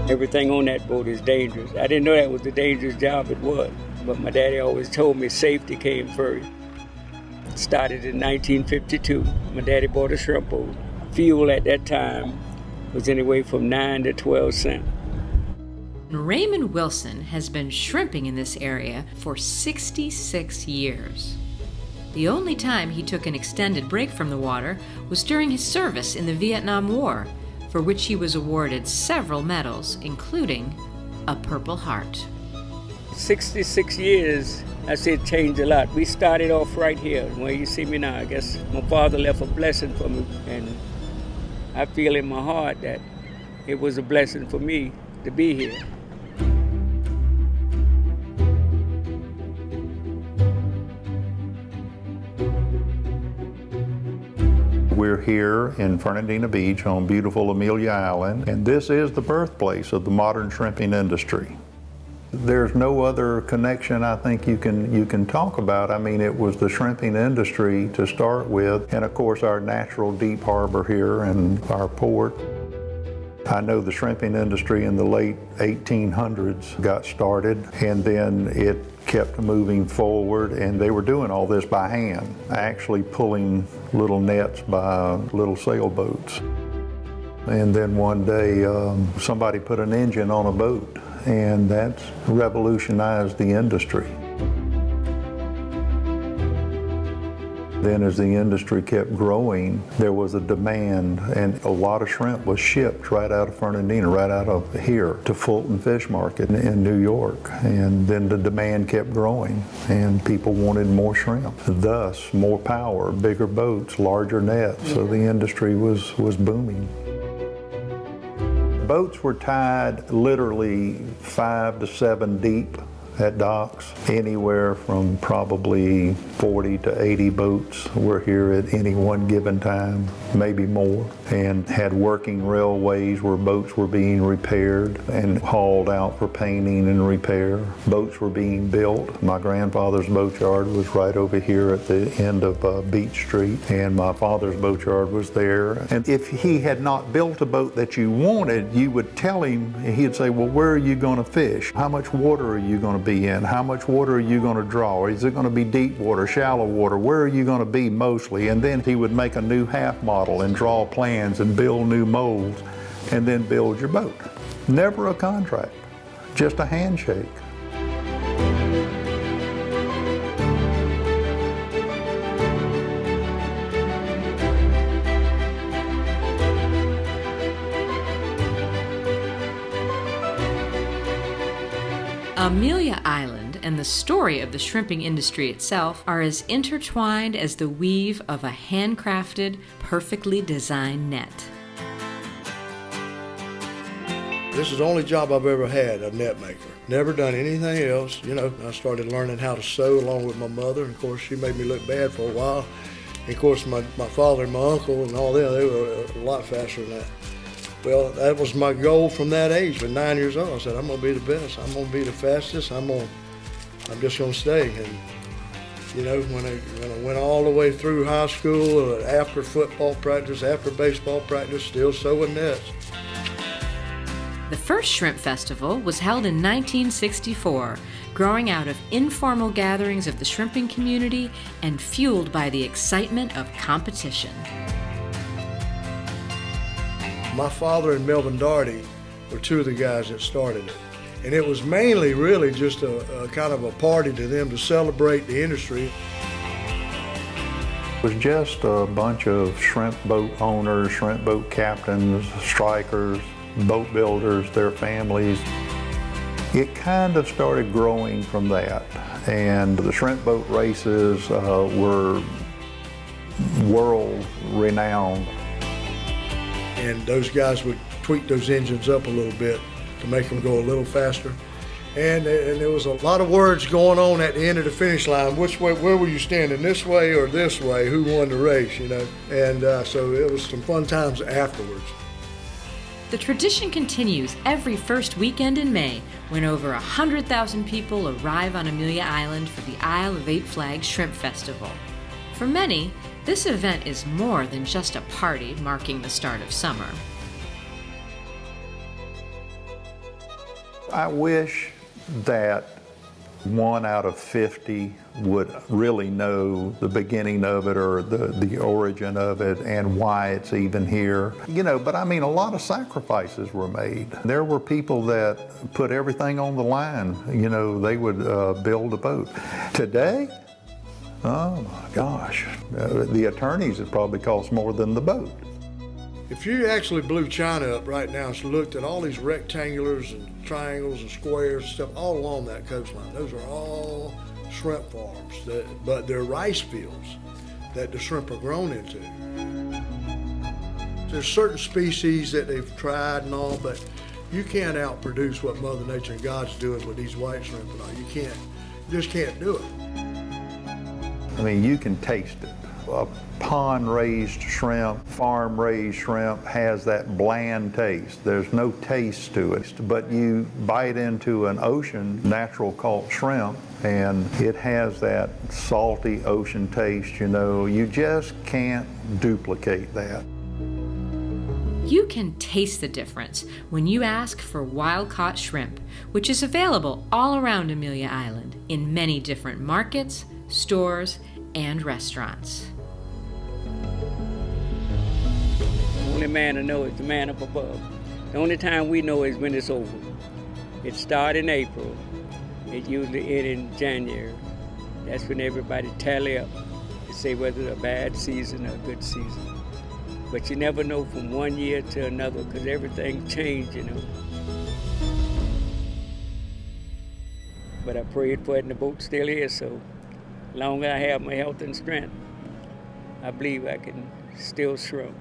Everything on that boat is dangerous. I didn't know that was the dangerous job it was, but my daddy always told me safety came first. It started in 1952. My daddy bought a shrimp boat. Fuel at that time was anywhere from 9 to 12 cents. Raymond Wilson has been shrimping in this area for 66 years. The only time he took an extended break from the water was during his service in the Vietnam War, for which he was awarded several medals, including a Purple Heart. 66 years, I said, changed a lot. We started off right here, where you see me now. I guess my father left a blessing for me, and I feel in my heart that it was a blessing for me to be here. We're here in Fernandina Beach on beautiful Amelia Island, and this is the birthplace of the modern shrimping industry. There's no other connection I think you can talk about. I mean, it was the shrimping industry to start with, and of course our natural deep harbor here and our port. I know the shrimping industry in the late 1800s got started, and then it kept moving forward, and they were doing all this by hand, actually pulling little nets by little sailboats. And then one day somebody put an engine on a boat, and that's revolutionized the industry. Then as the industry kept growing, there was a demand, and a lot of shrimp was shipped right out of Fernandina, right out of here to Fulton Fish Market in New York. And then the demand kept growing, and people wanted more shrimp. Thus, more power, bigger boats, larger nets, so the industry was booming. Boats were tied literally 5 to 7 deep at docks. Anywhere from probably 40 to 80 boats were here at any one given time, maybe more, and had working railways where boats were being repaired and hauled out for painting and repair. Boats were being built. My grandfather's boatyard was right over here at the end of Beach Street, and my father's boatyard was there. And if he had not built a boat that you wanted, you would tell him, he'd say, well, where are you going to fish? How much water are you going to be in? How much water are you going to draw? Is it going to be deep water, shallow water? Where are you going to be mostly? And then he would make a new half model and draw plans and build new molds and then build your boat. Never a contract, just a handshake. Amelia Island and the story of the shrimping industry itself are as intertwined as the weave of a handcrafted, perfectly designed net. This is the only job I've ever had, a net maker. Never done anything else. You know, I started learning how to sew along with my mother, and of course she made me look bad for a while. And of course my father and my uncle and all them, they were a lot faster than that. Well, that was my goal from that age. At 9 years old, I said, I'm going to be the best. I'm going to be the fastest. I'm just going to stay. And, you know, when I went all the way through high school, after football practice, after baseball practice, still sewing nets. The first Shrimp Festival was held in 1964, growing out of informal gatherings of the shrimping community and fueled by the excitement of competition. My father and Melvin Daugherty were two of the guys that started it. And it was mainly really just a kind of a party to them to celebrate the industry. It was just a bunch of shrimp boat owners, shrimp boat captains, strikers, boat builders, their families. It kind of started growing from that. And the shrimp boat races were world renowned. And those guys would tweak those engines up a little bit to make them go a little faster. And there was a lot of words going on at the end of the finish line. Which way, where were you standing, this way or this way? Who won the race, you know? And so it was some fun times afterwards. The tradition continues every first weekend in May when over 100,000 people arrive on Amelia Island for the Isle of Eight Flags Shrimp Festival. For many, this event is more than just a party marking the start of summer. I wish that 1 out of 50 would really know the beginning of it or the origin of it and why it's even here. You know, but I mean, a lot of sacrifices were made. There were people that put everything on the line. You know, they would build a boat. Today, oh my gosh, the attorneys, it probably costs more than the boat. If you actually blew China up right now and looked at all these rectangulars and triangles and squares and stuff all along that coastline, those are all shrimp farms, but they're rice fields that the shrimp are grown into. There's certain species that they've tried and all, but you can't outproduce what Mother Nature and God's doing with these white shrimp and all. You just can't do it. I mean, you can taste it. A pond-raised shrimp, farm-raised shrimp has that bland taste. There's no taste to it. But you bite into an ocean natural caught shrimp and it has that salty ocean taste, you know. You just can't duplicate that. You can taste the difference when you ask for wild-caught shrimp, which is available all around Amelia Island in many different markets, stores, and restaurants. The only man to know is the man up above. The only time we know is when it's over. It starts in April. It usually ends in January. That's when everybody tally up to say whether it's a bad season or a good season. But you never know from one year to another because everything changed, you know. But I prayed for it and the boat's still here, so as long as I have my health and strength, I believe I can still shrimp.